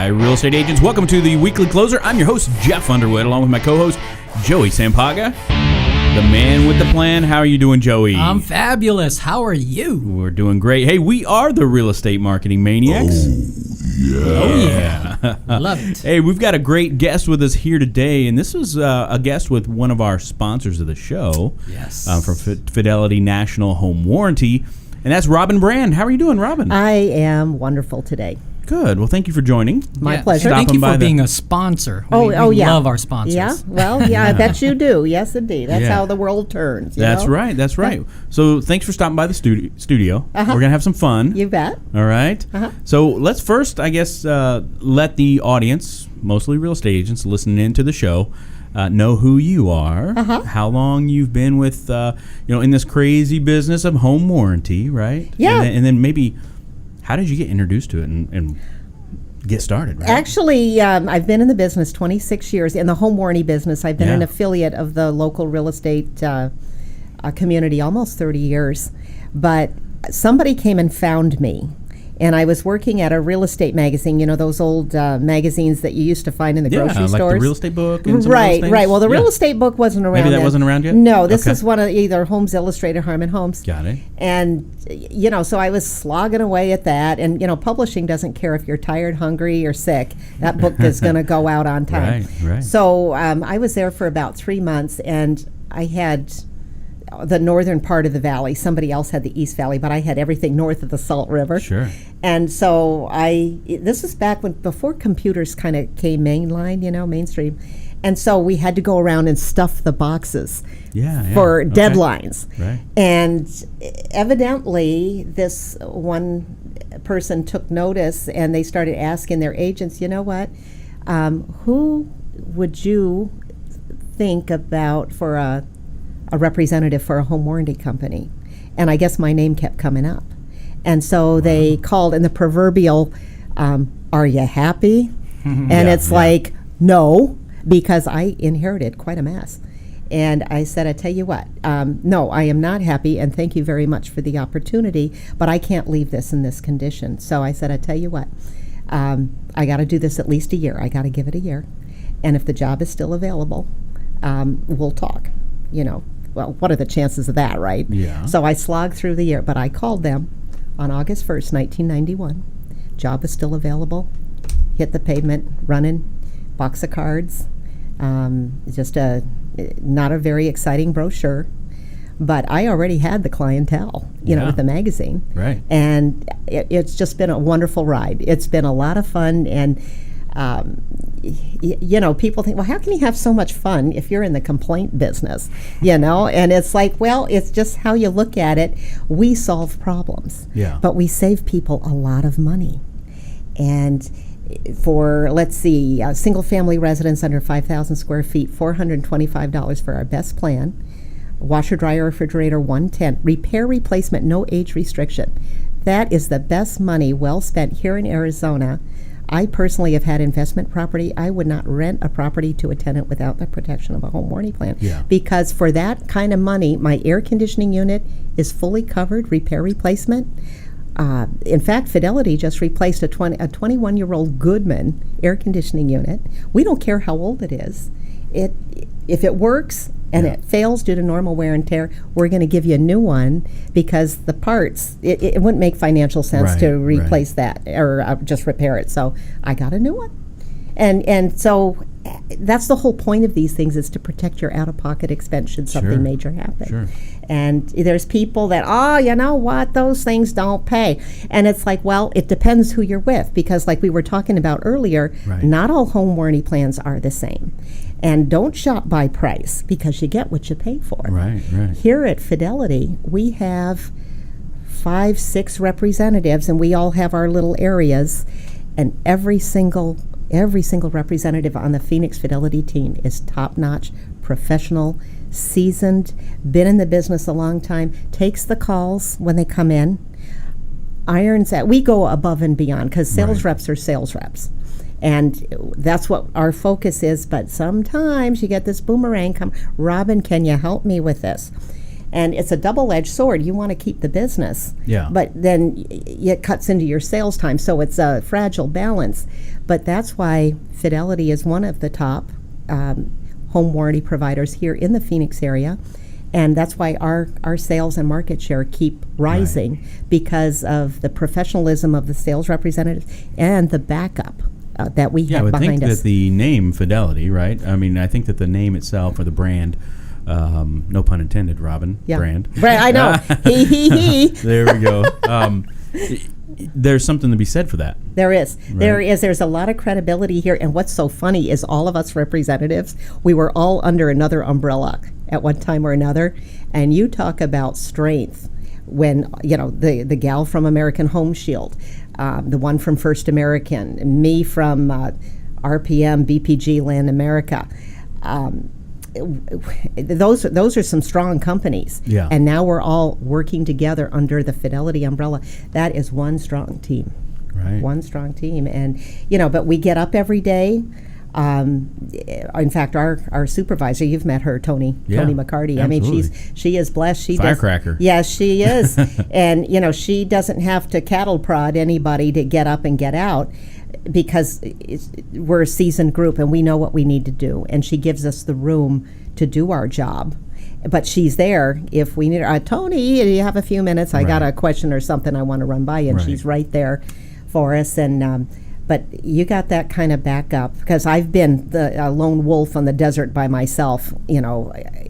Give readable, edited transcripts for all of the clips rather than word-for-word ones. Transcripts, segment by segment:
Hi, real estate agents. Welcome to the Weekly Closer. I'm your host, Jeff Underwood, along with my co-host, Joey Sampaga, the man with the plan. How are you doing, Joey? I'm fabulous. How are you? We're doing great. Hey, we are the Real Estate Marketing Maniacs. Oh, yeah. Love it. Hey, we've got a great guest with us here today, and this is a guest with one of our sponsors of the show. Yes. From Fidelity National Home Warranty, and that's Robin Brand. How are you doing, Robin? I am wonderful today. Good. Well, thank you for joining. My pleasure. Thank you for being a sponsor. We yeah. Love our sponsors. Yeah, well, yeah, I bet you do. Yes, indeed. That's how the world turns. That's right. That's right. So thanks for stopping by the studio. We're going to have some fun. You bet. All right. So let's first, I guess, let the audience, mostly real estate agents listening into the show, know who you are, how long you've been with, in this crazy business of home warranty, right? Yeah. And then maybe, how did you get introduced to it and get started, right? Actually, I've been in the business 26 years. In the home warranty business, I've been an affiliate of the local real estate community almost 30 years. But somebody came and found me. And I was working at a real estate magazine, those old magazines that you used to find in the grocery stores. Like the Real Estate Book and some right, of those things? Right. Well, the Real Estate Book wasn't around. Maybe that then. wasn't around yet? No, this is one of either Homes Illustrated, Harmon Homes. Got it. And, so I was slogging away at that. And, publishing doesn't care if you're tired, hungry, or sick. That book is going to go out on time. Right. So I was there for about 3 months, and I had the northern part of the valley. Somebody else had the East Valley, but I had everything north of the Salt River. Sure. And so this was back before computers kind of came mainline, mainstream. And so we had to go around and stuff the boxes for deadlines. Right. And evidently this one person took notice, and they started asking their agents, who would you think about for a representative for a home warranty company? And I guess my name kept coming up. And so they called, and the proverbial, are you happy? And it's like, no, because I inherited quite a mess. And I said, I tell you what, no, I am not happy, and thank you very much for the opportunity, but I can't leave this in this condition. So I said, I tell you what, I got to do this at least a year. I got to give it a year. And if the job is still available, we'll talk, Well, what are the chances of that, right? Yeah. So I slogged through the year, but I called them on August 1st, 1991. Job is still available. Hit the pavement, running, box of cards. Just not a very exciting brochure, but I already had the clientele, with the magazine. Right. And it's just been a wonderful ride. It's been a lot of fun, and people think, well, how can you have so much fun if you're in the complaint business? And it's like, well, it's just how you look at it. We solve problems, but we save people a lot of money. And for, let's see, single family residents under 5,000 square feet, $425 for our best plan. Washer, dryer, refrigerator, $110. Repair, replacement, no age restriction. That is the best money well spent here in Arizona. I personally have had investment property. I would not rent a property to a tenant without the protection of a home warranty plan. Because for that kind of money, my air conditioning unit is fully covered, repair, replacement. In fact, Fidelity just replaced a 21-year-old Goodman air conditioning unit. We don't care how old it is. If it works and it fails due to normal wear and tear, we're going to give you a new one, because the parts, it wouldn't make financial sense to replace that or just repair it. So I got a new one. And so that's the whole point of these things, is to protect your out-of-pocket expense should something major happen. Sure. And there's people that, you know what, those things don't pay. And it's like, well, it depends who you're with, because like we were talking about earlier, not all home warranty plans are the same. And don't shop by price, because you get what you pay for. Right. Here at Fidelity, we have 5-6 representatives, and we all have our little areas, and every single representative on the Phoenix Fidelity team is top-notch, professional, seasoned, been in the business a long time, takes the calls when they come in, irons out. We go above and beyond, because sales reps are sales reps. And that's what our focus is. But sometimes you get this boomerang come, Robin, can you help me with this? And it's a double-edged sword. You want to keep the business, but then it cuts into your sales time. So it's a fragile balance. But that's why Fidelity is one of the top home warranty providers here in the Phoenix area. And that's why our sales and market share keep rising because of the professionalism of the sales representatives and the backup that we have behind us. I would think that the name Fidelity, right? I mean, I think that the name itself or the brand, no pun intended, Robin, brand. Right, I know. He. There we go. There's something to be said for that. There is. Right. There's a lot of credibility here. And what's so funny is all of us representatives, we were all under another umbrella at one time or another. And you talk about strength when, the gal from American Home Shield, the one from First American, me from RPM, BPG, Land America. Those are some strong companies. Yeah. And now we're all working together under the Fidelity umbrella. That is one strong team. Right. One strong team. And, but we get up every day. In fact, our supervisor, you've met her, Tony McCarty. Absolutely. I mean, she is blessed. She firecracker. Yes, she is. And, she doesn't have to cattle prod anybody to get up and get out, because we're a seasoned group and we know what we need to do, and she gives us the room to do our job. But she's there if we need her. Tony, do you have a few minutes? I got a question or something I want to run by you, and she's right there for us. And but you got that kind of backup, because I've been the lone wolf on the desert by myself,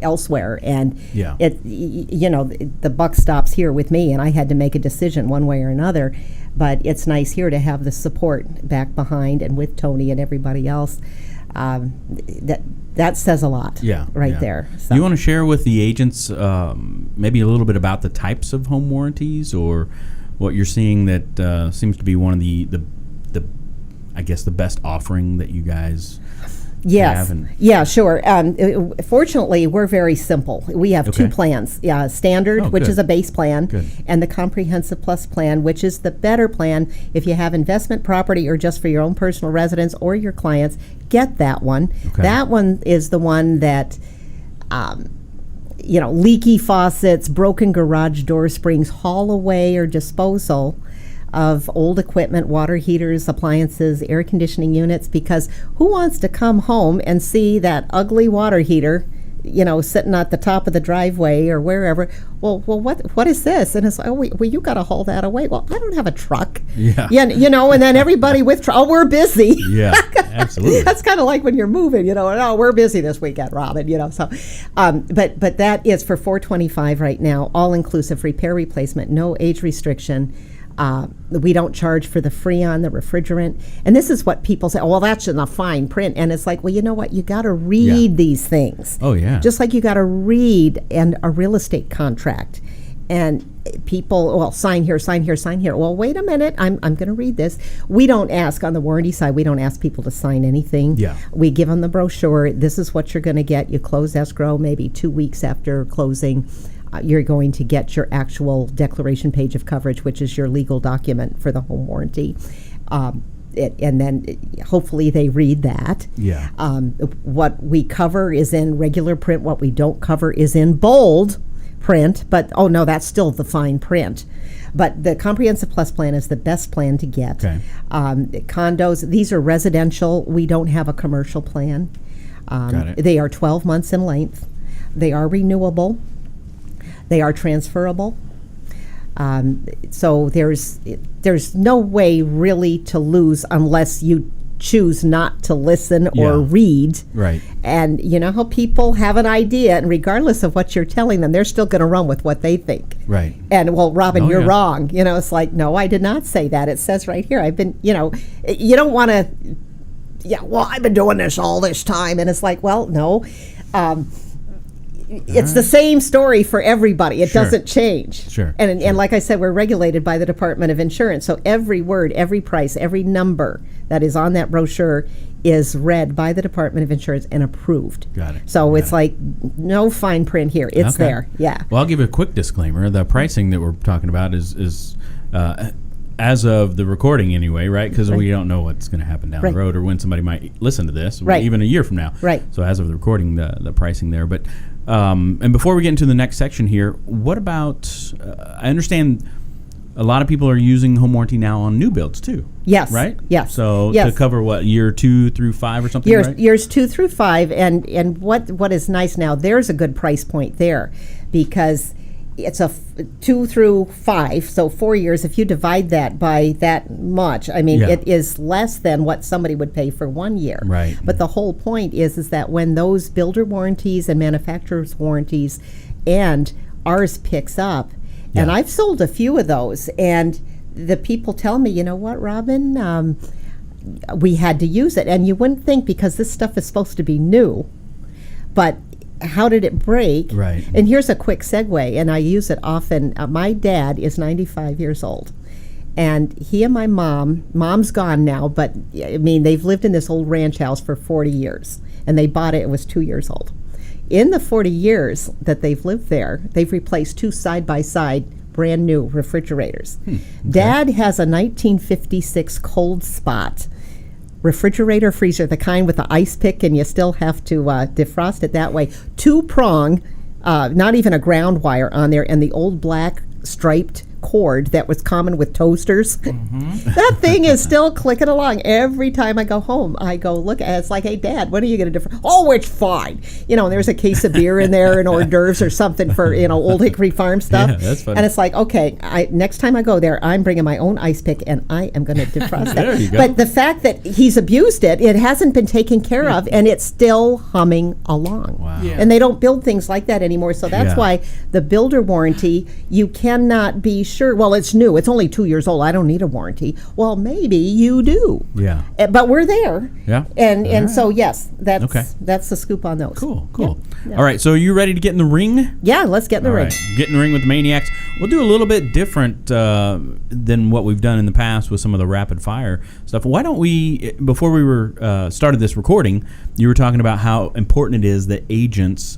elsewhere, and the buck stops here with me, and I had to make a decision one way or another. But it's nice here to have the support back behind and with Tony and everybody else. That says a lot there. So. Do you want to share with the agents maybe a little bit about the types of home warranties, or what you're seeing that seems to be one of the I guess the best offering that you guys have? Yeah, sure. Fortunately, we're very simple. We have two plans. Standard, which is a base plan, and the Comprehensive Plus plan, which is the better plan. If you have investment property or just for your own personal residence or your clients, get that one. That one is the one that, leaky faucets, broken garage door springs, haul away or disposal of old equipment, water heaters, appliances, air conditioning units, because who wants to come home and see that ugly water heater, sitting at the top of the driveway or wherever? Well, what is this? And it's like, well, you got to haul that away. Well, I don't have a truck. Yeah. And then everybody with we're busy. Yeah, absolutely. That's kind of like when you're moving, we're busy this weekend, Robin, so. But that is for $425 right now, all-inclusive repair replacement, no age restriction. We don't charge for the Freon, the refrigerant. And this is what people say, well, that's in the fine print. And it's like, well, you know what? You got to read these things. Oh, yeah. Just like you got to read a real estate contract. And people, well, sign here, sign here, sign here. Well, wait a minute. I'm going to read this. We don't ask, on the warranty side, we don't ask people to sign anything. Yeah. We give them the brochure. This is what you're going to get. You close escrow maybe 2 weeks after closing. You're going to get your actual declaration page of coverage, which is your legal document for the home warranty. And then hopefully they read that. Yeah. What we cover is in regular print. What we don't cover is in bold print. But, oh, no, that's still the fine print. But the Comprehensive Plus plan is the best plan to get. Okay. Condos, these are residential. We don't have a commercial plan. Got it. They are 12 months in length. They are renewable. They are transferable. So there's no way really to lose unless you choose not to listen or read. Right. And you know how people have an idea, and regardless of what you're telling them, they're still going to run with what they think. Right. And, well, Robin, you're wrong. It's like, no, I did not say that. It says right here. I've been, you don't want to, I've been doing this all this time. And it's like, well, no. It's the same story for everybody. It doesn't change. Sure. And like I said, we're regulated by the Department of Insurance. So every word, every price, every number that is on that brochure is read by the Department of Insurance and approved. Got it. So it's like no fine print here. It's there. Yeah. Well, I'll give you a quick disclaimer. The pricing that we're talking about is as of the recording anyway, right? Because we don't know what's going to happen down the road or when somebody might listen to this, even a year from now. Right. So as of the recording, the pricing there. But and before we get into the next section here, what about? I understand a lot of people are using home warranty now on new builds too. Yes. Right. Yes. So to cover what, year 2 through 5 or something. Years 2 through 5, and what is nice now? There's a good price point there, because it's 2 through 5, so 4 years. If you divide that by that much, I mean, it is less than what somebody would pay for 1 year. Right. But the whole point is that when those builder warranties and manufacturer's warranties and ours picks up, and I've sold a few of those, and the people tell me, you know what, Robin, we had to use it. And you wouldn't think, because this stuff is supposed to be new, but how did it break? Right. And here's a quick segue, and I use it often. My dad is 95 years old, and he and my mom's gone now, but I mean, they've lived in this old ranch house for 40 years, and they bought it was 2 years old. In the 40 years that they've lived there, they've replaced 2 side-by-side brand new refrigerators. Okay. Dad has a 1956 Cold Spot refrigerator freezer, the kind with the ice pick, and you still have to defrost it that way. 2-prong, not even a ground wire on there, and the old black striped cord that was common with toasters. That thing is still clicking along. Every time I go home, I go look at it. It's like, hey, Dad, when are you going to differ? Oh, it's fine. You know, there's a case of beer in there and hors d'oeuvres or something for, Old Hickory Farm stuff. Yeah, that's funny. And it's like, okay, next time I go there, I'm bringing my own ice pick, and I am going to defrost that. There you go. But the fact that he's abused it, it hasn't been taken care of, and it's still humming along. Wow. Yeah. And they don't build things like that anymore. So that's why the builder warranty, you cannot be sure. Well, it's new. It's only 2 years old. I don't need a warranty. Well, maybe you do. Yeah. But we're there. Yeah. And so yes, that's Okay. that's the scoop on those. Cool. Yeah. All right. So are you ready to get in the ring? Yeah, let's get in the All ring. right. Get in the ring with the Maniacs. We'll do a little bit different than what we've done in the past with some of the rapid fire stuff. Why don't we, before we were started this recording, you were talking about how important it is that agents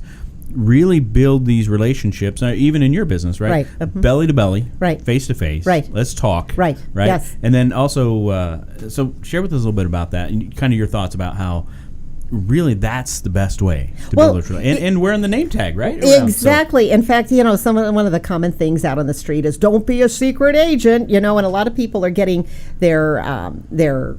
really build these relationships, even in your business, right? Right. Mm-hmm. Belly to belly, Right. face to face, Right. Let's talk, Right. Yes. And then also, so share with us a little bit about that and kind of your thoughts about how really that's the best way to build those relationships. And wearing the name tag, right? Exactly. In fact, one of the common things out on the street is don't be a secret agent, and a lot of people are getting their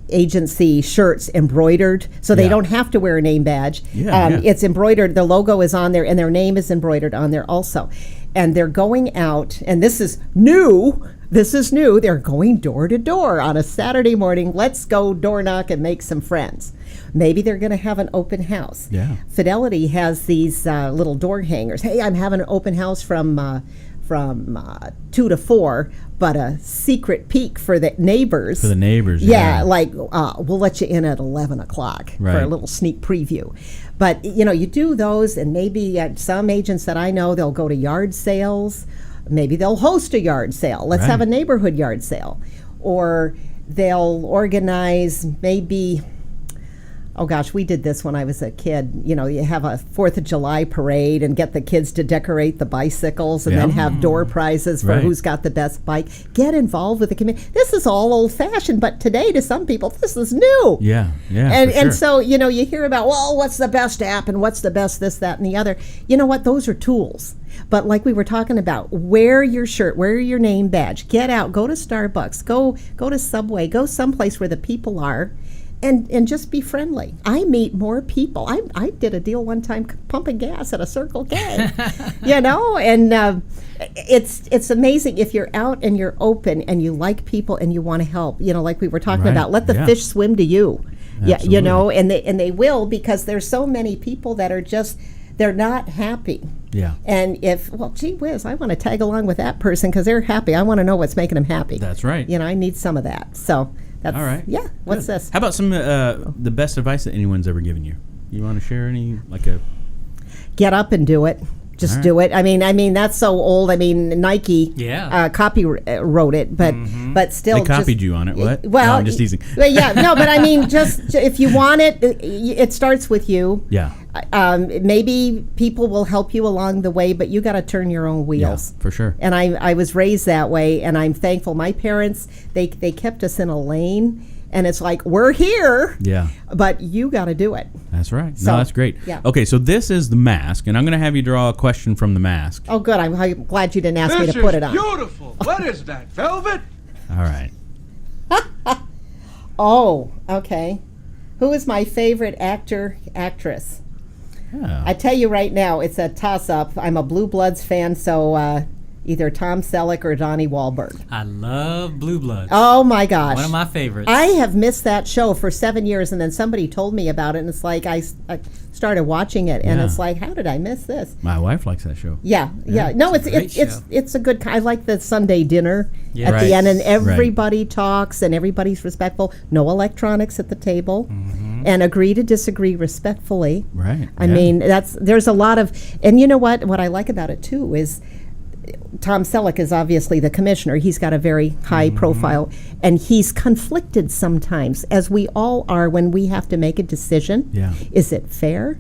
agency shirts embroidered, so they don't have to wear a name badge. It's embroidered. The logo is on there, and their name is embroidered on there also. And they're going out, and this is new. They're going door to door on a Saturday morning. Let's go door knock and make some friends. Maybe they're going to have an open house. Yeah. Fidelity has these little door hangers. Hey, I'm having an open house from 2 to 4, but a secret peek for the neighbors. For the neighbors, yeah. Like, we'll let you in at 11 o'clock for Right. a little sneak preview. But, you do those, and maybe some agents that I know, they'll go to yard sales. Maybe they'll host a yard sale. Let's Right. have a neighborhood yard sale. Or they'll organize maybe... Oh gosh, we did this when I was a kid. You have a 4th of July parade and get the kids to decorate the bicycles and then have door prizes for Right. who's got the best bike. Get involved with the community. This is all old fashioned, but today to some people, this is new. Yeah. And for sure. so, you hear about, well, what's the best app and what's the best this, that, and the other. You know what? Those are tools. But like we were talking about, wear your shirt, wear your name badge, get out, go to Starbucks, go to Subway, go someplace where the people are. And just be friendly. I meet more people. I did a deal one time pumping gas at a Circle K, and it's amazing if you're out and you're open and you like people and you want to help. Like we were talking Right. about, let the fish swim to you. Absolutely. Yeah, and they will, because there's so many people that are just, they're not happy. Yeah. And gee whiz, I want to tag along with that person because they're happy. I want to know what's making them happy. That's right. I need some of that. So. That's, All right. Yeah. What's Good. this? How about some the best advice that anyone's ever given you? You want to share any, like a... Get up and do it. Just All right. do it. I mean that's so old. I mean, Nike wrote it, but still They copied you on it. What? Well, no, I'm just teasing. Yeah, no, but I mean, just if you want it, it starts with you. Yeah. maybe people will help you along the way, but you got to turn your own wheels. Yeah, for sure. And I was raised that way, and I'm thankful. My parents, they kept us in a lane, and it's like, we're here, Yeah. but you got to do it. That's right. So, No, that's great. yeah. Okay, so this is the mask, and I'm going to have you draw a question from the mask. Oh, good. I'm glad you didn't ask me This to put is it on. beautiful. What is that, velvet? All right. Oh, okay. Who is my favorite actor, actress? Oh. I tell you right now, it's a toss-up. I'm a Blue Bloods fan, so either Tom Selleck or Donnie Wahlberg. I love Blue Bloods. Oh, my gosh. One of my favorites. I have missed that show for 7 years, and then somebody told me about it, and it's like I started watching it, and Yeah. it's like, how did I miss this? My wife likes that show. Yeah. No, It's a great it's a good. I like the Sunday dinner Yeah. at Right. the end, and Right. everybody talks, and everybody's respectful. No electronics at the table, and agree to disagree respectfully. Right. I yeah. mean, there's a lot of, and you know what? What I like about it too is Tom Selleck is obviously the commissioner. He's got a very high profile, and he's conflicted sometimes, as we all are when we have to make a decision. Yeah. Is it fair?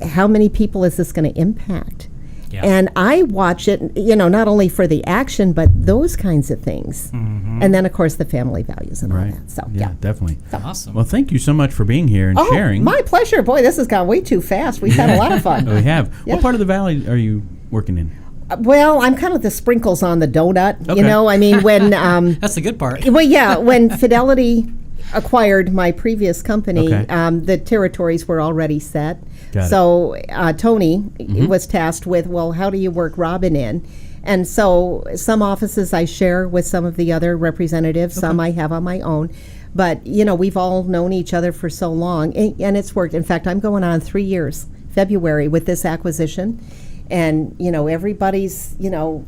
How many people is this going to impact? Yeah. And I watch it, not only for the action, but those kinds of things. And then, of course, the family values and all Right. that. So, yeah, definitely. Awesome. Well, thank you so much for being here and Oh, sharing. my pleasure. Boy, this has gone way too fast. We've had a lot of fun. We have. Yeah. What part of the valley are you working in? Well, I'm kind of the sprinkles on the donut. Okay. I mean, when That's the good part. well, yeah, when Fidelity acquired my previous company, Okay. the territories were already set. Got it. So Tony was tasked with, well, how do you work Robin in? And so some offices I share with some of the other representatives, some I have on my own. But, we've all known each other for so long, and it's worked. In fact, I'm going on 3 years, February, with this acquisition. And, everybody's,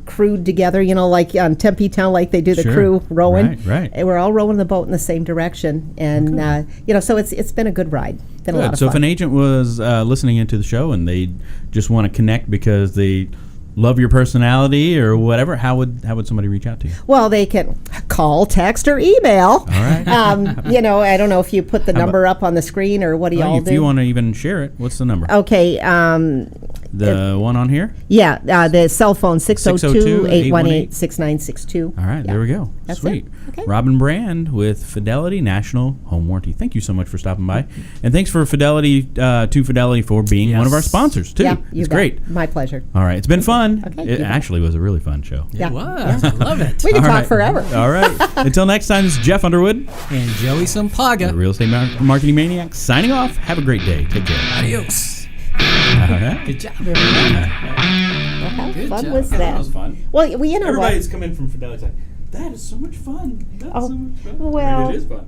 crewed together, like on Tempe Town, like they do the Sure. crew rowing. Right. And we're all rowing the boat in the same direction. And, so it's been a good ride. Been a lot Good. of So fun. if an agent was listening into the show and they just want to connect because they love your personality or whatever, how would somebody reach out to you? Well, they can call, text, or email. All right. I don't know if you put the number up on the screen or what do y'all if do? you want to even share it, what's the number? Okay. The one on here? Yeah, the cell phone, 602-818-6962. 602-818-6962. All right, Yeah. there we go. That's Sweet. it. Okay. Robin Brand with Fidelity National Home Warranty. Thank you so much for stopping by. And thanks for Fidelity for being one of our Yes. sponsors, too. Yeah, you It's bet. great. My pleasure. All right, it's been fun. Okay, It you bet. actually was a really fun show. It Yeah. was. I love it. We can All talk right. forever. All right. Until next time, this is Jeff Underwood, And Joey the Sampaga. Real Estate Marketing Maniac, signing off. Have a great day. Take care. Adios. All right. Good job, everybody. Well, how Good fun job. was That that? was fun. Well, you know Everybody's what? come in from Fidelity like, that is so much fun. That's Oh, so much fun. well. It is fun.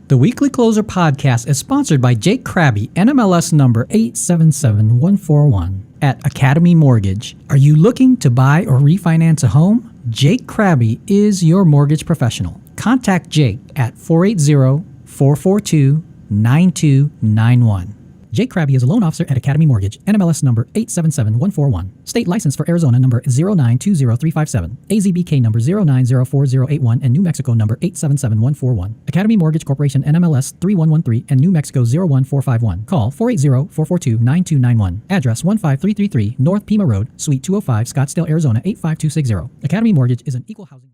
The Weekly Closer podcast is sponsored by Jake Krabby, NMLS number 877141 at Academy Mortgage. Are you looking to buy or refinance a home? Jake Krabby is your mortgage professional. Contact Jake at 480-442-9291. Jake Krabby is a loan officer at Academy Mortgage, NMLS number 877141. State license for Arizona number 0920357, AZBK number 0904081, and New Mexico number 877141. Academy Mortgage Corporation, NMLS 3113, and New Mexico 01451. Call 480-442-9291. Address 15333 North Pima Road, Suite 205, Scottsdale, Arizona 85260. Academy Mortgage is an equal housing